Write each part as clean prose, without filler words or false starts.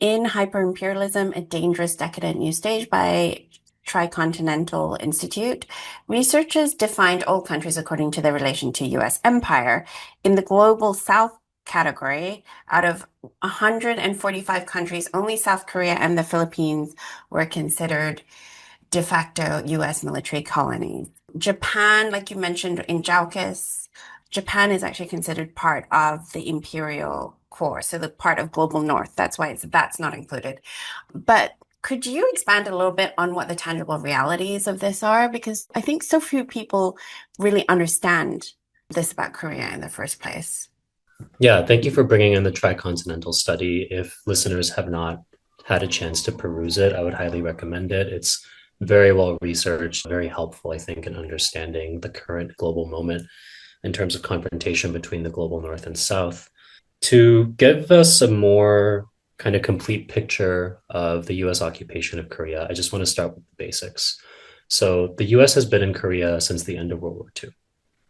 in Hyper-Imperialism, a Dangerous Decadent New Stage by TriContinental Institute, researchers defined all countries according to their relation to US empire. In the Global South category, out of 145 countries, only South Korea and the Philippines were considered de facto US military colonies. Japan, like you mentioned in JAUKUS, Japan is actually considered part of the imperial core, so the part of global north. That's why that's not included. But could you expand a little bit on what the tangible realities of this are? Because I think so few people really understand this about Korea in the first place. Yeah, thank you for bringing in the TriContinental study. If listeners have not had a chance to peruse it, I would highly recommend it. It's very well researched, very helpful, I think, in understanding the current global moment in terms of confrontation between the global north and south. To give us a more kind of complete picture of the US occupation of Korea, I just want to start with the basics. So, the US has been in Korea since the end of World War II.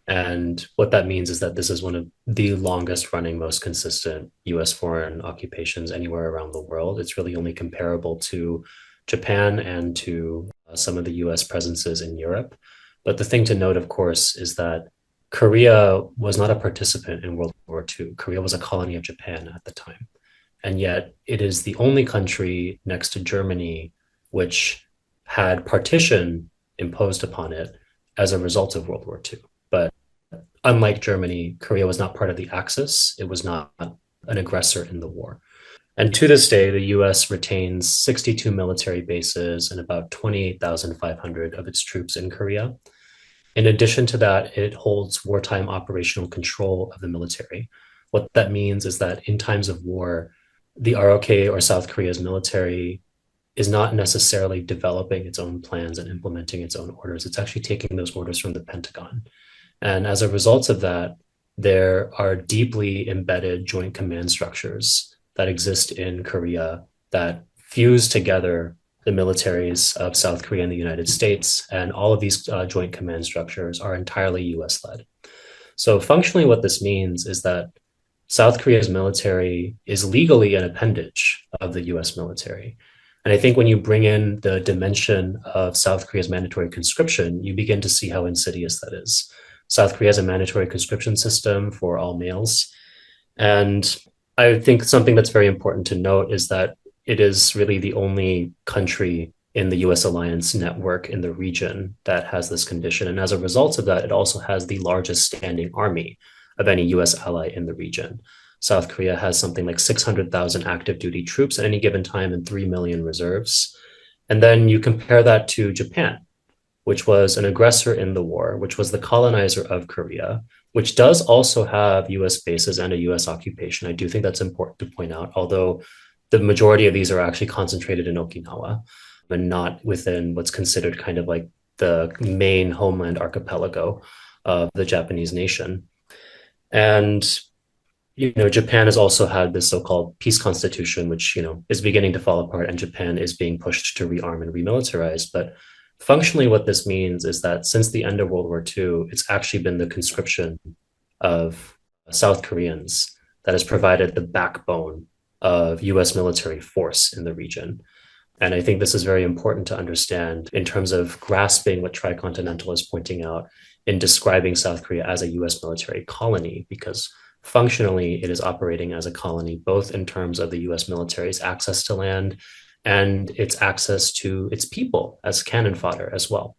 And what that means is that this is one of the longest running, most consistent US foreign occupations anywhere around the world. It's really only comparable to Japan and to some of the US presences in Europe. But the thing to note, of course, is that Korea was not a participant in World War II. Korea was a colony of Japan at the time. And yet it is the only country next to Germany which had partition imposed upon it as a result of World War II. But unlike Germany, Korea was not part of the Axis. It was not an aggressor in the war. And to this day, the US retains 62 military bases and about 28,500 of its troops in Korea. In addition to that, it holds wartime operational control of the military. What that means is that in times of war, the ROK or South Korea's military is not necessarily developing its own plans and implementing its own orders. It's actually taking those orders from the Pentagon. And as a result of that, there are deeply embedded joint command structures that exist in Korea that fuse together the militaries of South Korea and the United States. And all of these joint command structures are entirely US led. So, functionally, what this means is that South Korea's military is legally an appendage of the US military. And I think when you bring in the dimension of South Korea's mandatory conscription, you begin to see how insidious that is. South Korea has a mandatory conscription system for all males. And I think something that's very important to note is that it is really the only country in the US alliance network in the region that has this condition. And as a result of that, it also has the largest standing army of any US ally in the region. South Korea has something like 600,000 active duty troops at any given time and 3 million reserves. And then you compare that to Japan, which was an aggressor in the war, which was the colonizer of Korea, which does also have US bases and a US occupation. I do think that's important to point out, although the majority of these are actually concentrated in Okinawa and not within what's considered kind of like the main homeland archipelago of the Japanese nation. And Japan has also had this so-called peace constitution, which is beginning to fall apart, and Japan is being pushed to rearm and remilitarize. But functionally, what this means is that since the end of World War II, it's actually been the conscription of South Koreans that has provided the backbone of US military force in the region. And I think this is very important to understand in terms of grasping what TriContinental is pointing out in describing South Korea as a US military colony, because functionally it is operating as a colony, both in terms of the US military's access to land and its access to its people as cannon fodder as well.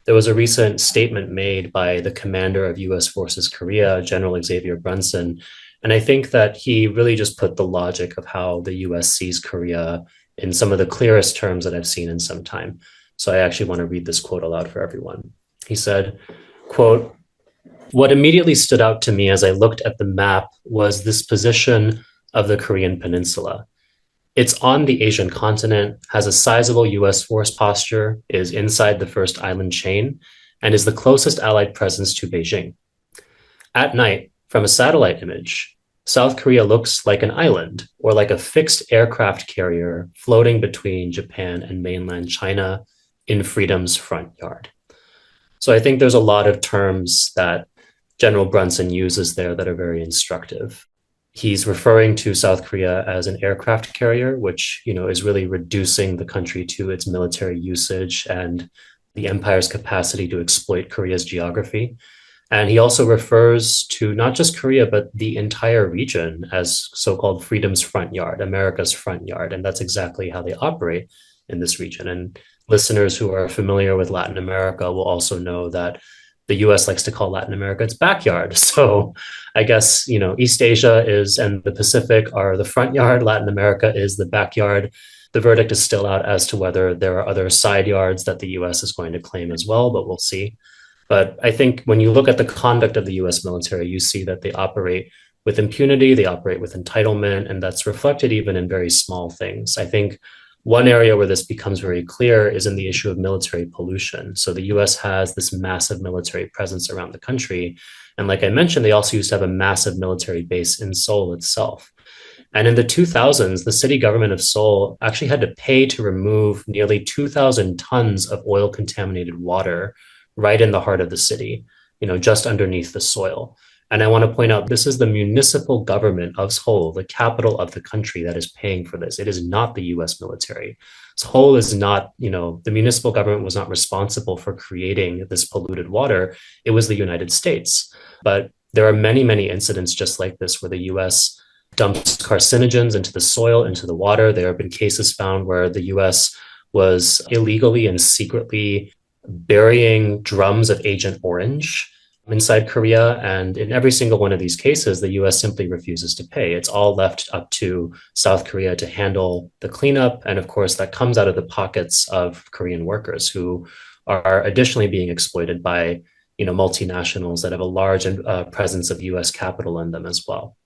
There was a recent statement made by the commander of US Forces Korea, General Xavier Brunson, and I think that he really just put the logic of how the US sees Korea in some of the clearest terms that I've seen in some time. So I actually want to read this quote aloud for everyone. He said, quote, "What immediately stood out to me as I looked at the map was this position of the Korean Peninsula. It's on the Asian continent, has a sizable US force posture, is inside the first island chain, and is the closest allied presence to Beijing. At night, from a satellite image, South Korea looks like an island or like a fixed aircraft carrier floating between Japan and mainland China in freedom's front yard." So I think there's a lot of terms that General Brunson uses there that are very instructive. He's referring to South Korea as an aircraft carrier, which, is really reducing the country to its military usage and the empire's capacity to exploit Korea's geography. And he also refers to not just Korea, but the entire region as so-called freedom's front yard, America's front yard. And that's exactly how they operate in this region. And listeners who are familiar with Latin America will also know that the US likes to call Latin America its backyard. So I guess, East Asia is and the Pacific are the front yard, Latin America is the backyard. The verdict is still out as to whether there are other side yards that the US is going to claim as well, but we'll see. But I think when you look at the conduct of the US military, you see that they operate with impunity, they operate with entitlement, and that's reflected even in very small things. I think one area where this becomes very clear is in the issue of military pollution. So the US has this massive military presence around the country. And like I mentioned, they also used to have a massive military base in Seoul itself. And in the 2000s, the city government of Seoul actually had to pay to remove nearly 2,000 tons of oil contaminated water right in the heart of the city, just underneath the soil. And I want to point out this is the municipal government of Seoul, the capital of the country, that is paying for this. It is not the US military. Seoul is not, the municipal government was not responsible for creating this polluted water. It was the United States. But there are many, many incidents just like this where the US dumps carcinogens into the soil, into the water. There have been cases found where the US was illegally and secretly burying drums of Agent Orange inside Korea. And in every single one of these cases, the US simply refuses to pay. It's all left up to South Korea to handle the cleanup. And of course, that comes out of the pockets of Korean workers who are additionally being exploited by multinationals that have a large presence of US capital in them as well.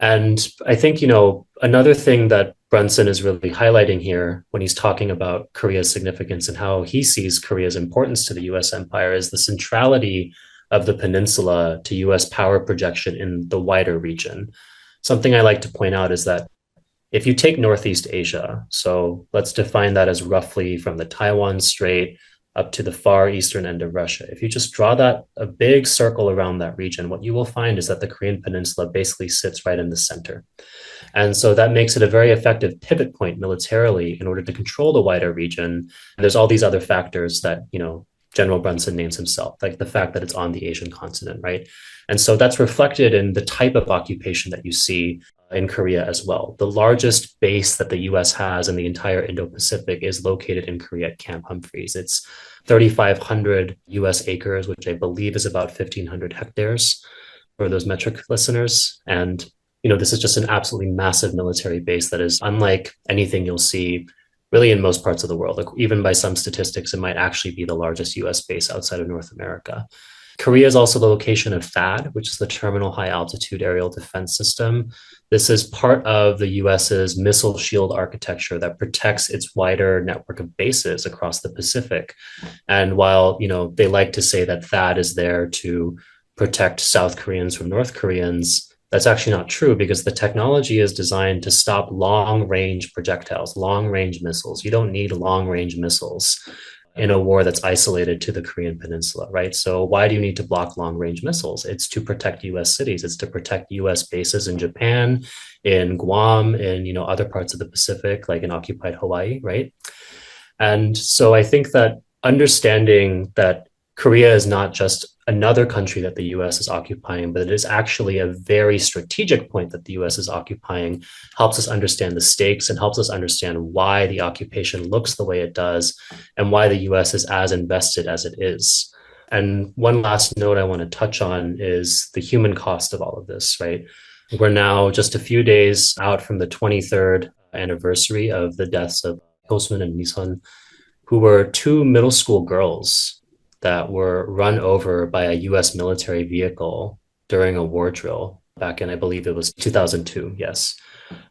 And I think, another thing that Brunson is really highlighting here when he's talking about Korea's significance and how he sees Korea's importance to the US empire is the centrality of the peninsula to US power projection in the wider region. Something I like to point out is that if you take Northeast Asia, so let's define that as roughly from the Taiwan Strait up to the far eastern end of Russia. If you just draw that a big circle around that region, what you will find is that the Korean peninsula basically sits right in the center. And so that makes it a very effective pivot point militarily in order to control the wider region. And there's all these other factors that, General Brunson names himself, like the fact that it's on the Asian continent, right? And so that's reflected in the type of occupation that you see in Korea as well. The largest base that the US has in the entire Indo-Pacific is located in Korea at Camp Humphreys. It's 3,500 US acres, which I believe is about 1,500 hectares for those metric listeners. And, this is just an absolutely massive military base that is unlike anything you'll see really in most parts of the world. Like, even by some statistics, it might actually be the largest US base outside of North America. Korea is also the location of THAAD, which is the Terminal High Altitude Aerial Defense System. This is part of the US's missile shield architecture that protects its wider network of bases across the Pacific. And while, they like to say that THAAD is there to protect South Koreans from North Koreans, that's actually not true because the technology is designed to stop long-range projectiles, long-range missiles. You don't need long-range missiles in a war that's isolated to the Korean peninsula, right? So why do you need to block long-range missiles? It's to protect US cities. It's to protect US bases in Japan, in Guam, in, other parts of the Pacific, like in occupied Hawaii, right? And so I think that understanding that Korea is not just another country that the US is occupying, but it is actually a very strategic point that the US is occupying, helps us understand the stakes and helps us understand why the occupation looks the way it does and why the US is as invested as it is. And one last note I want to touch on is the human cost of all of this, right? We're now just a few days out from the 23rd anniversary of the deaths of Hyosun and Mison, who were two middle school girls that were run over by a US military vehicle during a war drill back in, I believe it was 2002. Yes.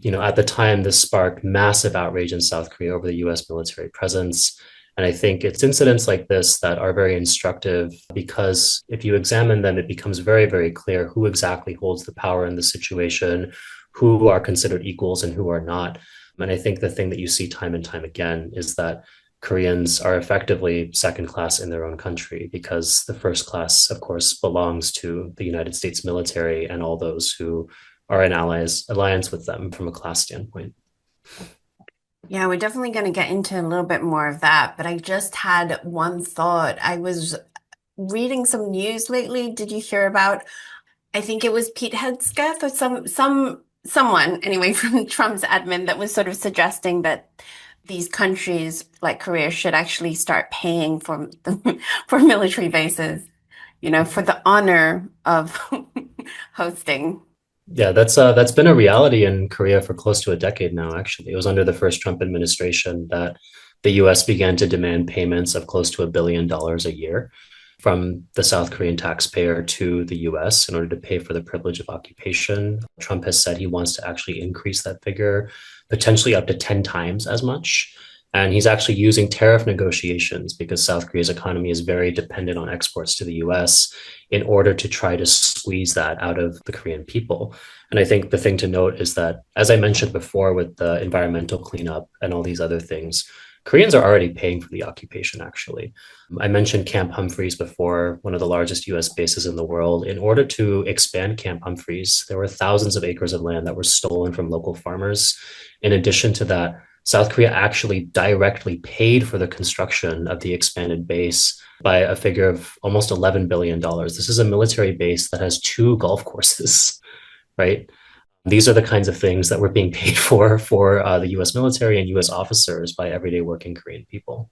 At the time, this sparked massive outrage in South Korea over the US military presence. And I think it's incidents like this that are very instructive because if you examine them, it becomes very, very clear who exactly holds the power in the situation, who are considered equals and who are not. And I think the thing that you see time and time again is that Koreans are effectively second class in their own country because the first class, of course, belongs to the United States military and all those who are in alliance with them from a class standpoint. Yeah, we're definitely going to get into a little bit more of that, but I just had one thought. I was reading some news lately. Did you hear about, I think it was Pete Hegseth or someone anyway from Trump's admin that was sort of suggesting that these countries like Korea should actually start paying for for military bases, for the honor of hosting. Yeah, that's been a reality in Korea for close to a decade now, actually. It was under the first Trump administration that the US began to demand payments of close to $1 billion a year from the South Korean taxpayer to the US in order to pay for the privilege of occupation. Trump has said he wants to actually increase that figure, potentially up to 10 times as much. And he's actually using tariff negotiations because South Korea's economy is very dependent on exports to the US in order to try to squeeze that out of the Korean people. And I think the thing to note is that, as I mentioned before, with the environmental cleanup and all these other things, Koreans are already paying for the occupation, actually. I mentioned Camp Humphreys before, one of the largest US bases in the world. In order to expand Camp Humphreys, there were thousands of acres of land that were stolen from local farmers. In addition to that, South Korea actually directly paid for the construction of the expanded base by a figure of almost $11 billion. This is a military base that has two golf courses, right? These are the kinds of things that were being paid for the US military and US officers by everyday working Korean people.